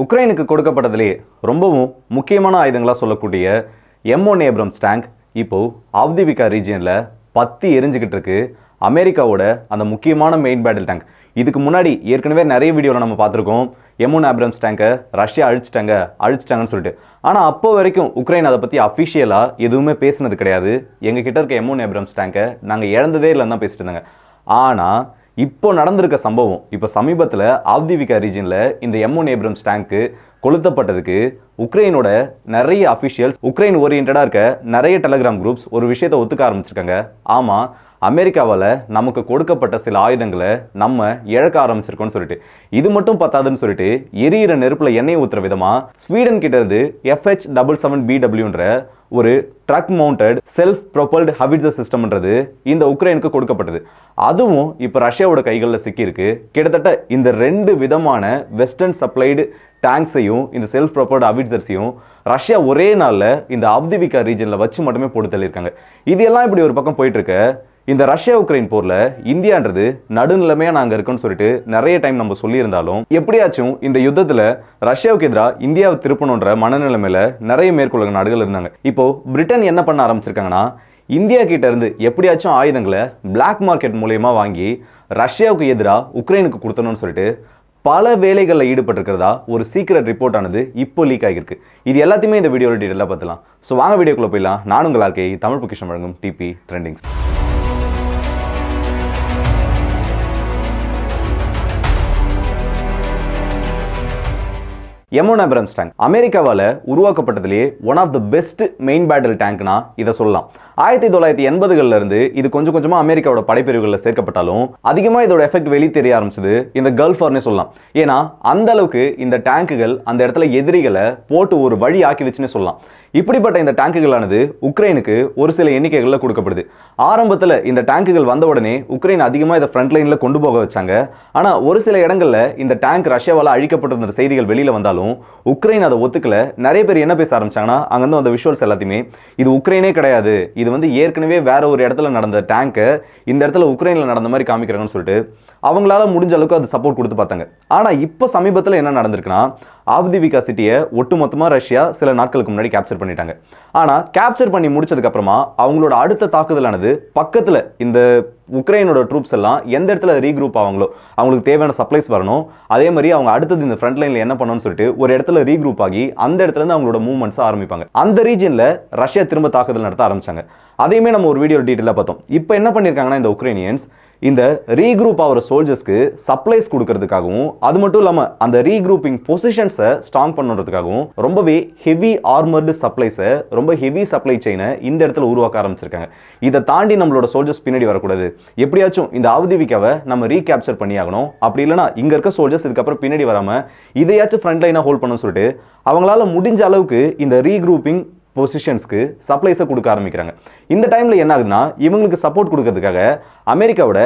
உக்ரைனுக்கு கொடுக்கப்பட்டதிலே ரொம்பவும் முக்கியமான ஆயுதங்களா சொல்லக்கூடிய M1 ஏப்ரம்ஸ் டேங்க் இப்போ ஆவ்திவிகா ரீஜியன்ல பத்தி எரிஞ்சுக்கிட்டு இருக்கு. அமெரிக்காவோட அந்த முக்கியமான மெயின் பேட்டில் டேங்க். இதுக்கு முன்னாடி ஏற்கனவே நிறைய வீடியோவில் நம்ம பார்த்துருக்கோம். M1 ஏப்ரம்ஸ் டேங்கை ரஷ்யா அழிச்சிட்டாங்கன்னு சொல்லிட்டு. ஆனால் அப்போ வரைக்கும் உக்ரைன் அதை பற்றி அஃபிஷியலாக எதுவுமே பேசினது கிடையாது. எங்கள் கிட்ட இருக்க M1 ஏப்ரம்ஸ் டேங்கை நாங்கள் இழந்ததே இல்லைன்னு தான் பேசிட்டு இருந்தாங்க. ஆனால் இப்போ நடந்திருக்க சம்பவம், இப்போ சமீபத்தில் ஆவ்திவிகா ரீஜியனில் இந்த M1 ஏப்ரம்ஸ் டேங்க்கு கொளுத்தப்பட்டதுக்கு உக்ரைனோட நிறைய அஃபிஷியல்ஸ், உக்ரைன் ஓரியன்டாக இருக்க நிறைய டெலிகிராம் குரூப்ஸ் ஒரு விஷயத்தை ஒத்துக்க ஆரம்பிச்சிருக்காங்க. ஆமாம், அமெரிக்காவால் நமக்கு கொடுக்கப்பட்ட சில ஆயுதங்களை நம்ம இழக்க ஆரம்பிச்சிருக்கோம்னு சொல்லிட்டு. இது மட்டும் பத்தாதுன்னு சொல்லிட்டு எரியிற நெருப்பில் எண்ணெய் ஊற்றுற விதமாக ஸ்வீடன் கிட்ட இருந்து FH-77BWன்ற ஒரு ட்ரக் மவுண்டட் செல்ஃப் ப்ரொபல்டு ஹவிட்சர் சிஸ்டம்ன்றது இந்த உக்ரைனுக்கு கொடுக்கப்பட்டது. அதுவும் இப்போ ரஷ்யாவோட கைகளில் சிக்கியிருக்கு. கிட்டத்தட்ட இந்த ரெண்டு விதமான வெஸ்டர்ன் சப்ளைடு டேங்க்ஸையும் இந்த செல்ஃப் ப்ரொபல்டு ஹவிட்சர்ஸையும் ரஷ்யா ஒரே நாளில் இந்த ஆவ்திவிகா ரீஜனில் வச்சு மட்டுமே போட்டு தள்ளியிருக்காங்க. இது எல்லாம் இப்படி ஒரு பக்கம் போயிட்டு இருக்க, இந்த ரஷ்யா உக்ரைன் போரில் இந்தியான்றது நடுநிலைமையாக நாங்கள் இருக்குன்னு சொல்லிட்டு நிறைய டைம் நம்ம சொல்லியிருந்தாலும், எப்படியாச்சும் இந்த யுத்தத்தில் ரஷ்யாவுக்கு எதிராக இந்தியாவை திருப்பணுன்ற மனநிலைமையில நிறைய மேற்குலக நாடுகள் இருந்தாங்க. இப்போ பிரிட்டன் என்ன பண்ண ஆரம்பிச்சிருக்காங்கன்னா, இந்தியா கிட்ட இருந்து எப்படியாச்சும் ஆயுதங்களை பிளாக் மார்க்கெட் மூலயமா வாங்கி ரஷ்யாவுக்கு எதிராக உக்ரைனுக்கு கொடுத்தணும்னு சொல்லிட்டு பல வேலைகளில் ஈடுபட்டிருக்கிறதா ஒரு சீக்ரெட் ரிப்போர்ட் ஆனது இப்போ லீக் ஆகியிருக்கு. இது எல்லாத்தையுமே இந்த வீடியோவில் டீட்டெயிலாக பார்த்துலாம். ஸோ வாங்க வீடியோக்குள்ளே போயிடலாம். நான் உங்கள் ஆர்கே, தமிழ் பொக்கிஷம் வழங்கும் DP trendings. M1 Abrams tank அமெரிக்காவால் உருவாக்கப்பட்டதிலேயே one of the best main battle டேங்க்னா இதை சொல்லலாம். 1980களில் இருந்து இது கொஞ்சம் கொஞ்சமாக அமெரிக்காவோட படைப்பிரிவுகளில் சேர்க்கப்பட்டாலும் அதிகமாக இதோட எஃபெக்ட் வெளியே தெரிய ஆரம்பிச்சது இந்த கல்ஃப் வார்னே சொல்லலாம். ஏன்னா அந்த அளவுக்கு இந்த டேங்குகள் அந்த இடத்துல எதிரிகளை போட்டு ஒரு வழி ஆக்கி வச்சுன்னு சொல்லலாம். இப்படிப்பட்ட இந்த டேங்குகளானது உக்ரைனுக்கு ஒரு சில எண்ணிக்கைகளில் கொடுக்கப்படுது. ஆரம்பத்தில் இந்த டேங்குகள் வந்த உடனே உக்ரைன் அதிகமாக இதை ஃப்ரண்ட் லைனில் கொண்டு போக வச்சாங்க. ஆனால் ஒரு சில இடங்களில் இந்த டேங்க் ரஷ்யாவால் அழிக்கப்பட்டிருந்த செய்திகள் வெளியில் வந்தாலும் உக்ரைன் அதை ஒத்துக்கல. நிறைய பேர் என்ன பேச ஆரம்பிச்சாங்கன்னா, அங்கிருந்து அந்த விஷுவல்ஸ் எல்லாத்தையுமே இது உக்ரைனே கிடையாது, இது வந்து ஏற்கனவே வேற ஒரு இடத்துல நடந்த டேங்கை இந்த இடத்துல உக்ரைனில் நடந்த மாதிரி காமிக்கிறாங்கன்னு சொல்லிட்டு அவங்களால முடிஞ்ச அளவுக்கு அது சப்போர்ட் கொடுத்து பார்த்தாங்க. ஆனால் இப்போ சமீபத்தில் என்ன நடந்திருக்குன்னா, ஆவ்திவிகா சிட்டியை ஒட்டுமொத்தமாக ரஷ்யா சில நாட்களுக்கு முன்னாடி கேப்சர் பண்ணிட்டாங்க. ஆனால் கேப்சர் பண்ணி முடிச்சதுக்கு அப்புறமா அவங்களோட அடுத்த தாக்குதலானது பக்கத்தில் இந்த உக்ரைனோட ட்ரூப்ஸ் எல்லாம் எந்த இடத்துல ரீக்ரூப் ஆவாங்களோ, அவங்களுக்கு தேவையான சப்ளைஸ் வரணும், அதே மாதிரி அவங்க அடுத்தது இந்த ஃப்ரண்ட் லைனில் என்ன பண்ணணும்னு சொல்லிட்டு ஒரு இடத்துல ரீக்ரூப் ஆகி அந்த இடத்துல இருந்து அவங்களோட மூவ்மெண்ட்ஸ் ஆரம்பிப்பாங்க. அந்த ரீஜனில் ரஷ்யா திரும்ப தாக்குதல் நடத்த ஆரம்பிச்சாங்க. அதையுமே நம்ம ஒரு வீடியோ டீட்டெயிலாக பார்த்தோம். இப்போ என்ன பண்ணியிருக்காங்கன்னா, இந்த உக்ரைனியன்ஸ் இந்த ரீக்ரூப் ஆகிற சோல்ஜர்ஸ்க்கு சப்ளைஸ் கொடுக்கறதுக்காகவும், அது மட்டும் இல்லாமல் அந்த ரீக்ரூப்பிங் பொசிஷன்ஸை ஸ்ட்ராங் பண்ணுறதுக்காகவும் ரொம்பவே ஹெவி ஆர்மர்டு சப்ளைஸை, ரொம்ப ஹெவி சப்ளை செயினை இந்த இடத்துல உருவாக்க ஆரம்பிச்சிருக்காங்க. இதை தாண்டி நம்மளோட சோல்ஜர்ஸ் பின்னாடி வரக்கூடாது, எப்படியாச்சும் இந்த ஆவ்திவிகாவை நம்ம ரீகேப்சர் பண்ணி ஆகணும், அப்படி இல்லைனா இங்கே இருக்க சோல்ஜர்ஸ் இதுக்கப்புறம் பின்னாடி வராமல் இதையாச்சும் ஃப்ரண்ட் லைனாக ஹோல்ட் பண்ணணும்னு சொல்லிட்டு அவங்களால முடிஞ்ச அளவுக்கு இந்த ரீக்ரூப்பிங் பொசிஷன்ஸ்க்கு சப்ளைஸை கொடுக்க ஆரம்பிக்கிறாங்க. இந்த டைமில் என்ன ஆகுதுன்னா, இவங்களுக்கு சப்போர்ட் கொடுக்கறதுக்காக அமெரிக்காவோட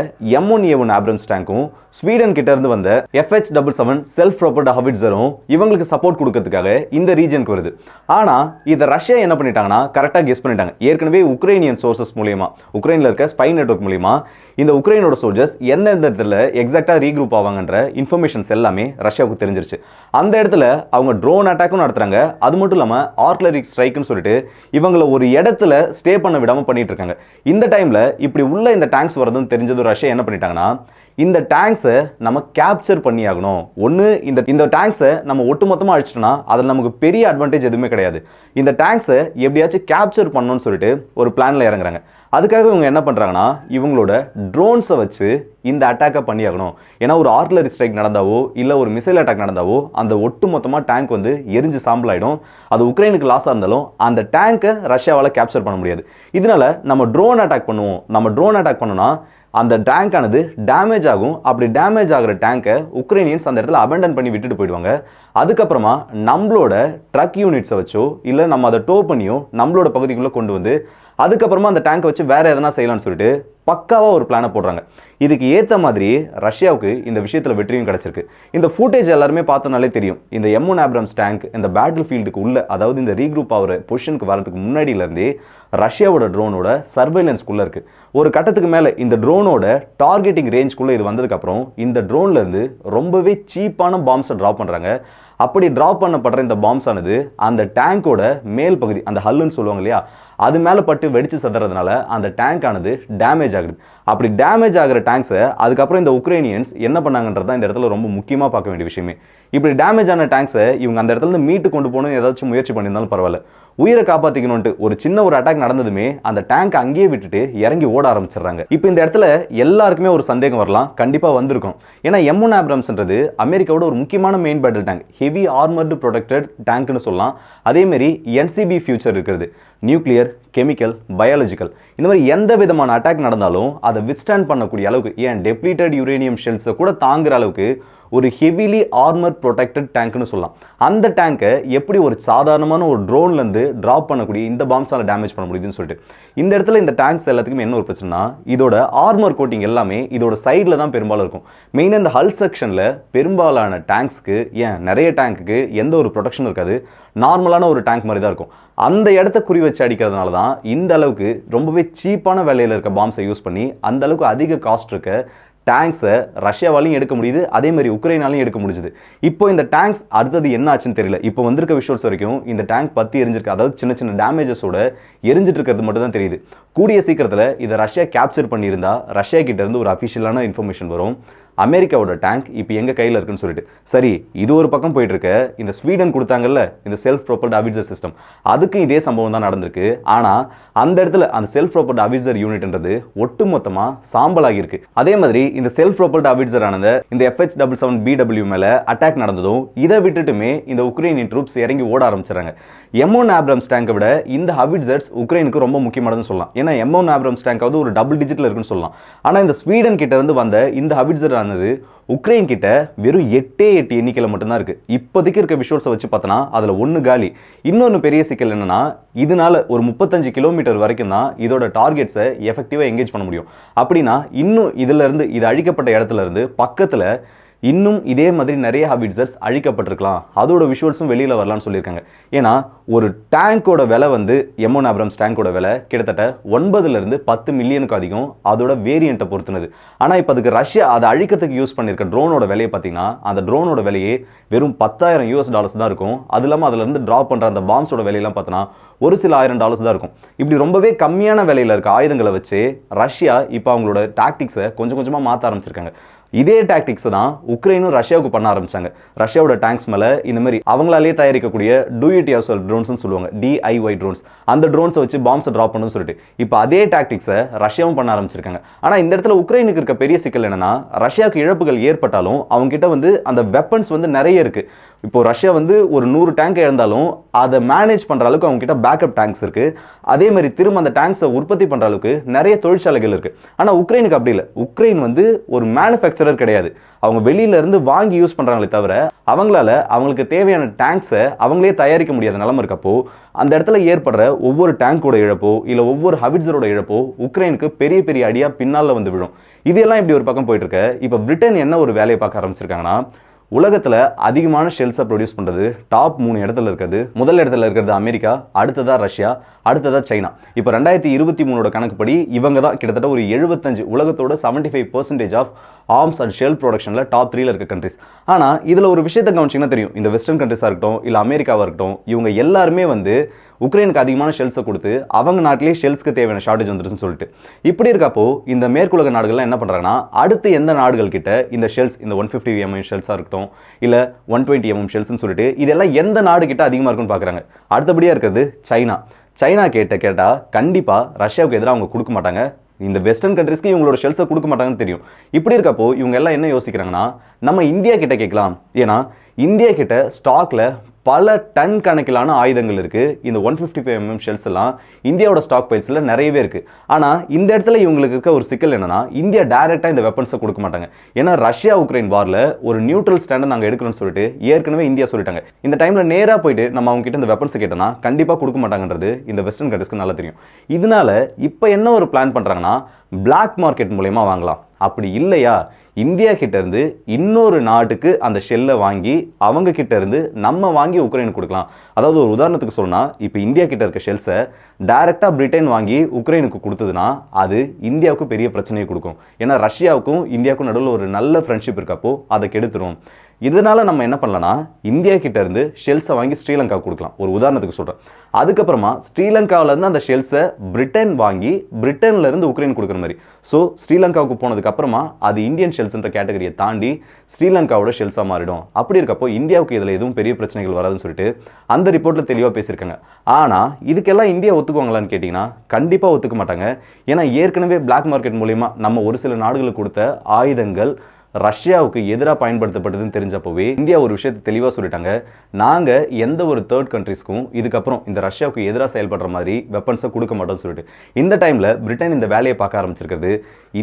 M1A1 ஏப்ரம்ஸ் டேங்க்கும் ஸ்வீடன் கிட்ட இருந்து வந்த FH-77 செல்ஃப் ப்ரொபல்டு ஹவிட்சரும் இவங்களுக்கு சப்போர்ட் கொடுக்கறதுக்காக இந்த ரீஜனுக்கு வருது. ஆனால் இதை ரஷ்யா என்ன பண்ணிட்டாங்கன்னா, கரெக்டாக கெஸ் பண்ணிட்டாங்க. ஏற்கனவே உக்ரைனியன் சோர்சஸ் மூலியமா, உக்ரைனில் இருக்க ஸ்பை நெட்வொர்க் மூலியமா இந்த உக்ரைனோட சோல்ஜர்ஸ் எந்தெந்த இடத்துல எக்ஸாக்டாக ரீக்ரூப் ஆவாங்கன்ற இன்ஃபர்மேஷன்ஸ் எல்லாமே ரஷ்யாவுக்கு தெரிஞ்சிருச்சு. அந்த இடத்துல அவங்க ட்ரோன் அட்டாக்கும் நடத்துறாங்க. அது மட்டும் இல்லாமல் ஆர்ட்லரி ஸ்ட்ரைக்குன்னு சொல்லிட்டு இவங்களை ஒரு இடத்துல ஸ்டே பண்ண விடாமல் பண்ணிட்டு இருக்காங்க. இந்த டைமில் இப்படி உள்ள இந்த டேங்க்ஸ் வரதுன்னு தெரிஞ்சது ரஷ்யா என்ன பண்ணிட்டாங்கன்னா, இந்த டேங்க்ஸை நம்ம கேப்சர் பண்ணி ஆகணும். ஒன்று இந்த டேங்க்ஸை நம்ம ஒட்டுமொத்தமாக அழிச்சிட்டோம்னா அதில் நமக்கு பெரிய அட்வான்டேஜ் எதுவுமே கிடையாது. இந்த டேங்க்ஸை எப்படியாச்சும் கேப்சர் பண்ணணும்னு சொல்லிட்டு ஒரு பிளானில் இறங்குறாங்க. அதுக்காக இவங்க என்ன பண்ணுறாங்கன்னா, இவங்களோட ட்ரோன்ஸை வச்சு இந்த அட்டாக்கை பண்ணியாகணும். ஏன்னா ஒரு ஆர்ட்லரி ஸ்ட்ரைக் நடந்தாவோ இல்லை ஒரு மிசைல் அட்டாக் நடந்தாவோ அந்த ஒட்டு மொத்தமாக டேங்க் வந்து எரிஞ்சு சாம்பல் ஆகிடும். அது உக்ரைனுக்கு லாஸாக இருந்தாலும் அந்த டேங்கை ரஷ்யாவால் கேப்சர் பண்ண முடியாது. இதனால நம்ம ட்ரோன் அட்டாக் பண்ணுவோம். நம்ம ட்ரோன் அட்டாக் பண்ணோம்னா அந்த டேங்க் ஆனது டேமேஜ் ஆகும். அப்படி டேமேஜ் ஆகிற டேங்கை உக்ரைனியன்ஸ் அந்த இடத்துல அபெண்டன் பண்ணி விட்டுட்டு போயிடுவாங்க. அதுக்கப்புறமா நம்மளோட ட்ரக் யூனிட்ஸை வச்சோ இல்லை நம்ம அதை டோ பண்ணியோ நம்மளோட பகுதிக்குள்ளே கொண்டு வந்து அதுக்கப்புறமா அந்த டேங்கை வச்சு வேற எதனா செய்யலாம்னு சொல்லிட்டு பக்காவாக ஒரு பிளானை போடுறாங்க. இதுக்கு ஏற்ற மாதிரி ரஷ்யாவுக்கு இந்த விஷயத்தில் வெற்றியும் கிடைச்சிருக்கு. இந்த ஃபுட்டேஜ் எல்லாருமே பார்த்தனாலே தெரியும். இந்த M1 Abrams டேங்க் இந்த பேட்டில் ஃபீல்டுக்கு உள்ள, அதாவது இந்த ரீக்ரூப் ஆகிற பொசிஷனுக்கு வரதுக்கு முன்னாடியிலேருந்தே ரஷ்யாவோட ட்ரோனோட சர்வைலன்ஸ்குள்ளே இருக்குது. ஒரு கட்டத்துக்கு மேலே இந்த ட்ரோனோட டார்கெட்டிங் ரேஞ்சுக்குள்ளே இது வந்ததுக்கப்புறம் இந்த ட்ரோன்லேருந்து ரொம்பவே சீப்பான பாம்ஸை ட்ராப் பண்ணுறாங்க. அப்படி ட்ராப் பண்ணப்படுற இந்த பாம்ஸ் ஆனது அந்த டேங்கோட மேல் பகுதி, அந்த ஹல்லுன்னு சொல்லுவாங்க இல்லையா, அது மேலே பட்டு வெடிச்சு சதுறதுனால அந்த டேங்க் ஆனது டேமேஜ் ஆகுது. அப்படி டேமேஜ் ஆகிற டேங்க்ஸை அதுக்கப்புறம் இந்த உக்ரைனியன்ஸ் என்ன பண்ணாங்கன்றது தான் இந்த இடத்துல ரொம்ப முக்கியமாக பார்க்க வேண்டிய விஷயமே. இப்படி டேமேஜ் ஆன டேங்க்ஸை இவங்க அந்த இடத்துல மீட்டு கொண்டு போகணும் ஏதாச்சும் முயற்சி பண்ணியிருந்தாலும் பரவாயில்ல, உயிரை காப்பாற்றிக்கணும்ட்டு ஒரு சின்ன ஒரு அட்டாக் நடந்ததுமே அந்த டேங்க் அங்கேயே விட்டுட்டு இறங்கி ஓட ஆரம்பிச்சிடுறாங்க. இப்போ இந்த இடத்துல எல்லாருக்குமே ஒரு சந்தேகம் வரலாம், கண்டிப்பாக வந்திருக்கும். ஏன்னா M1 Abramsன்றது அமெரிக்காவோட ஒரு முக்கியமான main battle tank, heavy armoured protected டேங்க்னு சொல்லலாம். அதேமாரி NCB ஃபியூச்சர் இருக்கிறது, நியூக்ளியர், கெமிக்கல், பயாலஜிக்கல், இந்த மாதிரி எந்த விதமான அட்டாக் நடந்தாலும் அதை வித்ஸ்டாண்ட் பண்ணக்கூடிய அளவுக்கு, ஏன் டெப்ளீட்டட் யுரேனியம் ஷெல்ஸை கூட தாங்குற அளவுக்கு ஒரு ஹெவிலி ஆர்மர் ப்ரொடெக்டட் டேங்க்னு சொல்லலாம். அந்த டேங்கை எப்படி ஒரு சாதாரணமான ஒரு ட்ரோன்லேருந்து ட்ராப் பண்ணக்கூடிய இந்த பாம்ஸால் டேமேஜ் பண்ண முடியுதுன்னு சொல்லிட்டு இந்த இடத்துல இந்த டேங்க்ஸ் எல்லாத்துக்குமே என்ன ஒரு பிரச்சனைனா, இதோட ஆர்மர் கோட்டிங் எல்லாமே இதோட சைடில் தான் பெரும்பாலும் இருக்கும். மெயினாக இந்த ஹல் செக்ஷனில் பெரும்பாலான டேங்க்ஸ்க்கு, ஏன் நிறைய டேங்க்குக்கு எந்த ஒரு ப்ரொடெக்ஷன் இருக்காது, நார்மலான ஒரு டேங்க் மாதிரி தான் இருக்கும். அந்த இடத்த குறி வச்சு அடிக்கிறதுனால தான் இந்த அளவுக்கு ரொம்பவே சீப்பான விலையில் இருக்க பாம்ஸை யூஸ் பண்ணி அந்த அளவுக்கு அதிக காஸ்ட் இருக்க டேங்க்ஸை ரஷ்யாவாலையும் எடுக்க முடியுது, அதே மாதிரி உக்ரைனாலையும் எடுக்க முடிஞ்சுது. இப்போ இந்த டேங்க்ஸ் அடுத்தது என்ன ஆச்சுன்னு தெரியல. இப்போ வந்திருக்க விஷுவல்ஸ் வரைக்கும் இந்த டேங்க் பற்றி எரிஞ்சிருக்கு, அதாவது சின்ன சின்ன டேமேஜஸோட எரிஞ்சிட்டு இருக்கிறது மட்டும் தான் தெரியுது. கூடிய சீக்கிரத்தில் இதை ரஷ்யா கேப்சர் பண்ணியிருந்தா ரஷ்யா கிட்ட இருந்து ஒரு அஃபிஷியலான இன்ஃபர்மேஷன் வரும், அமெரிக்காவோட டேங்க் இப்போ எங்க கையில் இருக்குன்னு சொல்லிட்டு. சரி, இது ஒரு பக்கம் போயிட்டு இருக்க, இந்த ஸ்வீடன் கொடுத்தாங்கல்ல இந்த செல்ஃப் ப்ரொபல்ட் அவிசர் சிஸ்டம், அதுக்கும் இதே சம்பவம் தான் நடந்திருக்கு. ஆனால் அந்த இடத்துல அந்த செல்ஃப் ப்ரொபல்ட் அவிசர் யூனிட்ன்றது ஒட்டுமொத்தமாக சாம்பலாகி இருக்கு. அதே மாதிரி இந்த செல்ஃப் ப்ரொபல்ட் அவிசர் ஆனது இந்த FH-77BW மேலே அட்டாக் நடந்ததும் இதை விட்டுட்டுமே இந்த உக்ரைனியன் ட்ரூப்ஸ் இறங்கி ஓட ஆரம்பிச்சிடறாங்க. M1 Abrams டேங்கை விட இந்த ஹவிட்சர்ஸ் உக்ரைனுக்கு ரொம்ப முக்கியமானதுன்னு சொல்லலாம். ஏன்னா M1 Abrams டேங்காவது ஒரு டபுள் டிஜிட்டில் இருக்குன்னு சொல்லலாம். ஆனால் இந்த ஸ்வீடன் கிட்ட இருந்து வந்த இந்த ஹவிட்சர் உக்ரைன் கிட்ட வெறும் 8 எண்ணிக்கையில் மட்டும்தான் இருக்கு. இப்போதைக்கு இருக்க விஷுவல்ஸை வச்சு பார்த்தோன்னா அதில் ஒன்று காலி. இன்னொன்று பெரிய சிக்கல் என்னன்னா, இதனால ஒரு 35 கிலோமீட்டர் வரைக்கும் தான் இதோட டார்கெட்ஸை எஃபெக்டிவாக எங்கேஜ் பண்ண முடியும். அப்படின்னா இன்னும் இதுல இருந்து, இது அழிக்கப்பட்ட இடத்துல இருந்து பக்கத்தில் இன்னும் இதே மாதிரி நிறைய ஹவிட்சர்ஸ் அழிக்கப்பட்டிருக்கலாம், அதோட விஷுவல்ஸும் வெளியில் வரலாம்னு சொல்லியிருக்காங்க. ஏன்னா ஒரு டேங்கோட விலை M1 Abrams டேங்கோட விலை கிட்டத்தட்ட 9 to 10 மில்லியனுக்கு அதிகம், அதோட வேரியண்ட்டை பொறுத்துனது. ஆனால் இப்போ அதுக்கு ரஷ்யா அதை அழிக்கிறதுக்கு யூஸ் பண்ணியிருக்க ட்ரோனோட விலையை பார்த்தீங்கன்னா அந்த ட்ரோனோட விலையே வெறும் $10,000 தான் இருக்கும். அது இல்லாமல் அதுல இருந்து ட்ராப் பண்ணுற அந்த பாம்ஸோட விலையெல்லாம் பார்த்தோன்னா ஒரு சில $1000 தான் இருக்கும். இப்படி ரொம்பவே கம்மியான விலையில் இருக்க ஆயுதங்களை வச்சு ரஷ்யா இப்போ அவங்களோட டாக்டிக்ஸை கொஞ்சம் கொஞ்சமாக மாற்ற ஆரம்பிச்சிருக்காங்க. இதே டாக்டிக்ஸ் தான் உக்ரைனும் ரஷ்யாவுக்கு பண்ண ஆரம்பிச்சாங்க. ரஷ்யாவோட டேங்க்ஸ் மேலே இந்த மாதிரி அவங்களாலே தயாரிக்கக்கூடிய டூ இட் யோர்செல்ஃப் ட்ரோன்ஸ்னு சொல்லுவாங்க, DIY ட்ரோன்ஸ், அந்த ட்ரோன்ஸை வச்சு பாம்ஸை ட்ராப் பண்ணணும்னு சொல்லிட்டு இப்போ அதே டாக்டிக்ஸை ரஷ்யாவும் பண்ண ஆரம்பிச்சிருக்காங்க. ஆனால் இந்த இடத்துல உக்ரைனுக்கு இருக்க பெரிய சிக்கல் என்னன்னா, ரஷ்யாவுக்கு இழப்புகள் ஏற்பட்டாலும் அவங்க கிட்ட அந்த வெப்பன்ஸ் நிறைய இருக்கு. இப்போ ரஷ்யா ஒரு 100 டேங்க் இழந்தாலும் அதை மேனேஜ் பண்ற அளவுக்கு அவங்க கிட்ட பேக்கப் டேங்க்ஸ் இருக்கு. அதே மாதிரி திரும்ப அந்த டேங்க்ஸை உற்பத்தி பண்ற அளவுக்கு நிறைய தொழிற்சாலைகள் இருக்கு. ஆனா உக்ரைனுக்கு அப்படி இல்லை. உக்ரைன் ஒரு மேனுஃபேக்சரர் கிடையாது. அவங்க வெளியில இருந்து வாங்கி யூஸ் பண்றாங்களே தவிர அவங்களால அவங்களுக்கு தேவையான டேங்க்ஸை அவங்களே தயாரிக்க முடியாத நிலைமை இருக்கப்போ அந்த இடத்துல ஏற்படுற ஒவ்வொரு டேங்கோட இழப்போ இல்லை ஒவ்வொரு ஹவிட்சரோட இழப்போ உக்ரைனுக்கு பெரிய பெரிய அடியா பின்னால விழும். இதெல்லாம் இப்படி ஒரு பக்கம் போயிட்டு இருக்க, இப்போ பிரிட்டன் என்ன ஒரு வேலையை பார்க்க ஆரம்பிச்சிருக்காங்கன்னா, உலகத்தில் அதிகமான ஷெல்ஸை ப்ரொடியூஸ் பண்ணுறது டாப் 3 இடத்துல இருக்கிறது. முதல் இடத்துல இருக்கிறது அமெரிக்கா, அடுத்ததா ரஷ்யா, அடுத்ததா சைனா. இப்போ 2023 கணக்குப்படி இவங்க தான் கிட்டத்தட்ட ஒரு 75 உலகத்தோட 75% ஆஃப் ஆர்ம்ஸ் அண்ட் ஷெல் ப்ரொடக்ஷனில் டாப் 3ல இருக்க கண்ட்ரிஸ். ஆனால் இதில் ஒரு விஷயத்தை கவனிச்சிங்கன்னா தெரியும், இந்த வெஸ்டர்ன் கண்ட்ரிஸாக இருக்கட்டும் இல்லை அமெரிக்காவாக இருக்கட்டும், இவங்க எல்லாருமே உக்ரைனுக்கு அதிகமான ஷெல்ஸை கொடுத்து அவங்க நாட்டிலேயே ஷெல்ஸ்க்கு தேவையான ஷார்டேஜ் வந்துருச்சுன்னு சொல்லிட்டு இப்படி இருக்கப்போ இந்த மேற்குலக நாடுகள்லாம் என்ன பண்ணுறாங்கன்னா, அடுத்து எந்த நாடுகள் கிட்ட இந்த ஷெல்ஸ், இந்த 150 mm ஷெல்ஸாக இருக்கட்டும் இல்லை 120 mm ஷெல்ஸ்ன்னு சொல்லிட்டு இதெல்லாம் எந்த நாடு கிட்ட அதிகமாக இருக்குன்னு பார்க்குறாங்க. அடுத்தபடியாக இருக்கிறது சைனா. சைனா கேட்டால் கண்டிப்பாக ரஷ்யாவுக்கு எதிராக அவங்க கொடுக்க மாட்டாங்க. இந்த வெஸ்டர்ன் கண்ட்ரிஸ்க்கு இவங்களோட ஷெல்ஸை கொடுக்க மாட்டாங்கன்னு தெரியும். இப்படி இருக்கப்போ இவங்க எல்லாம் என்ன யோசிக்கிறாங்கன்னா, நம்ம இந்தியா கிட்ட கேட்கலாம். ஏன்னா இந்தியா கிட்ட ஸ்டாக்ல பல டன் கணக்கிலான ஆயுதங்கள் இருக்கு. இந்த 155mm ஷெல்ஸ் எல்லாம் இந்தியாவோட ஸ்டாக் பைல்ஸ்ல நிறையவே இருக்கு. ஆனா இந்த இடத்துல இவங்களுக்கு இருக்க ஒரு சிக்கல் என்னன்னா, இந்தியா டைரக்டா இந்த வெப்பன்ஸை கொடுக்க மாட்டாங்க. ஏன்னா ரஷ்யா உக்ரைன் வார்ல ஒரு நியூட்ரல் ஸ்டாண்டை நாங்க எடுக்கணும்னு சொல்லிட்டு ஏற்கனவே இந்தியா சொல்லிட்டாங்க. இந்த டைம்ல நேரா போயிட்டு நம்ம அவங்க கிட்ட இந்த வெப்பன்ஸ் கேட்டோம்னா கண்டிப்பா கொடுக்க மாட்டாங்கன்றது இந்த வெஸ்டர்ன் கண்ட்ரீஸ்க்கு நல்லா தெரியும். இதனால இப்போ என்ன ஒரு பிளான் பண்றாங்கன்னா, பிளாக் மார்க்கெட் மூலமா வாங்கலாம். அப்படி இல்லையா, இந்தியா கிட்ட இருந்து இன்னொரு நாட்டுக்கு அந்த ஷெல்லை வாங்கி அவங்க கிட்ட இருந்து நம்ம வாங்கி உக்ரைனுக்கு கொடுக்கலாம். அதாவது ஒரு உதாரணத்துக்கு சொன்னா, இப்போ இந்தியா கிட்ட இருக்க ஷெல்ஸை டைரக்டா பிரிட்டன் வாங்கி உக்ரைனுக்கு கொடுத்ததுன்னா அது இந்தியாவுக்கு பெரிய பிரச்சனையை கொடுக்கும். ஏன்னா ரஷ்யாவுக்கும் இந்தியாவுக்கும் நடுவில் ஒரு நல்ல ஃப்ரெண்ட்ஷிப் இருக்கப்போ அதை கெடுத்துரும். இதனால நம்ம என்ன பண்ணலாம்னா, இந்தியா கிட்ட இருந்து ஷெல்ஸை வாங்கி ஸ்ரீலங்கா கொடுக்கலாம். ஒரு உதாரணத்துக்கு சொல்றேன். அதுக்கப்புறமா ஸ்ரீலங்காவில இருந்து அந்த ஷெல்ஸை பிரிட்டன் வாங்கி பிரிட்டன்ல இருந்து உக்ரைன் கொடுக்குற மாதிரி. ஸோ ஸ்ரீலங்காவுக்கு போனதுக்கு அப்புறமா அது இந்தியன் ஷெல்ஸ்ன்ற கேட்டகரியை தாண்டி ஸ்ரீலங்காவோட ஷெல்ஸா மாறிடும். அப்படி இருக்கப்போ இந்தியாவுக்கு இதுல எதுவும் பெரிய பிரச்சனைகள் வராதுன்னு சொல்லிட்டு அந்த ரிப்போர்ட்ல தெளிவா பேசியிருக்காங்க. ஆனா இதுக்கெல்லாம் இந்தியா ஒத்துக்குவாங்களான்னு கேட்டீங்கன்னா கண்டிப்பா ஒத்துக்க மாட்டாங்க. ஏன்னா ஏற்கனவே பிளாக் மார்க்கெட் மூலமா நம்ம ஒரு சில நாடுகளுக்கு கொடுத்த ஆயுதங்கள் ரஷ்யாவுக்கு எதிராக பயன்படுத்தப்பட்டதுன்னு தெரிஞ்சப்போவே இந்தியா ஒரு விஷயத்தை தெளிவாக சொல்லிட்டாங்க. நாங்கள் எந்த ஒரு தேர்ட் கண்ட்ரிஸ்க்கும் இதுக்கப்புறம் இந்த ரஷ்யாவுக்கு எதிராக செயல்படுற மாதிரி வெப்பன்ஸை கொடுக்க மாட்டோம்னு சொல்லிட்டு இந்த டைமில் பிரிட்டன் இந்த வேலையை பார்க்க ஆரம்பிச்சிருக்கிறது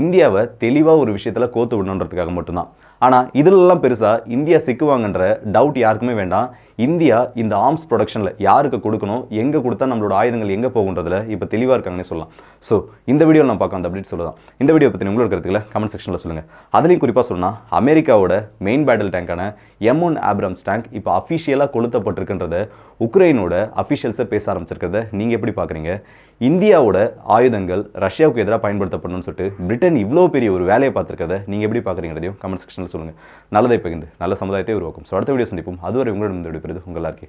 இந்தியாவை தெளிவாக ஒரு விஷயத்தில் கோத்து விடணுன்றதுக்காக மட்டும்தான். ஆனால் இதிலெல்லாம் பெருசாக இந்தியா சிக்குவாங்கன்ற டவுட் யாருக்குமே வேண்டாம். இந்தியா இந்த ஆர்ம்ஸ் ப்ரொடக்ஷனில் யாருக்கு கொடுக்கணும், எங்கே கொடுத்தா நம்மளோட ஆயுதங்கள் எங்கே போகுன்றதுல இப்போ தெளிவாக இருக்காங்கன்னு சொல்லலாம். ஸோ இந்த வீடியோவில் நான் பார்க்க அந்த அப்டேட் சொல்லலாம். இந்த வீடியோ பற்றி உங்களோட கருத்துக்களை கமெண்ட் செக்ஷனில் சொல்லுங்கள். அதுலேயும் குறிப்பாக சொன்னால் அமெரிக்காவோட மெயின் பேட்டில் டேங்கான M1 Abrams டேங்க் இப்போ அஃபிஷியலாக கொளுத்தப்பட்டிருக்கின்றத உக்ரைனோட அஃபிஷியல்ஸை பேச ஆரம்பிச்சிருக்கிறத நீங்கள் எப்படி பார்க்குறீங்க? இந்தியாவோட ஆயுதங்கள் ரஷ்யாவுக்கு எதிராக பயன்படுத்தப்படணும்னு சொல்லிட்டு பிரிட்டன் இவ்வளோ பெரிய ஒரு வேலையை பார்த்துருக்கிறத நீங்கள் எப்படி பார்க்குறீங்கிறதையும் கமெண்ட் செக்ஷனில் சொல்லுங்கள். நல்லதை பகிர்ந்து நல்ல சமுதாயத்தை உருவாக்கும். ஸோ அடுத்த வீடியோ சந்திப்போம். அதுவரை உங்களிடம் இந்த விடைபெறுவது உங்கள் ஆர்கே.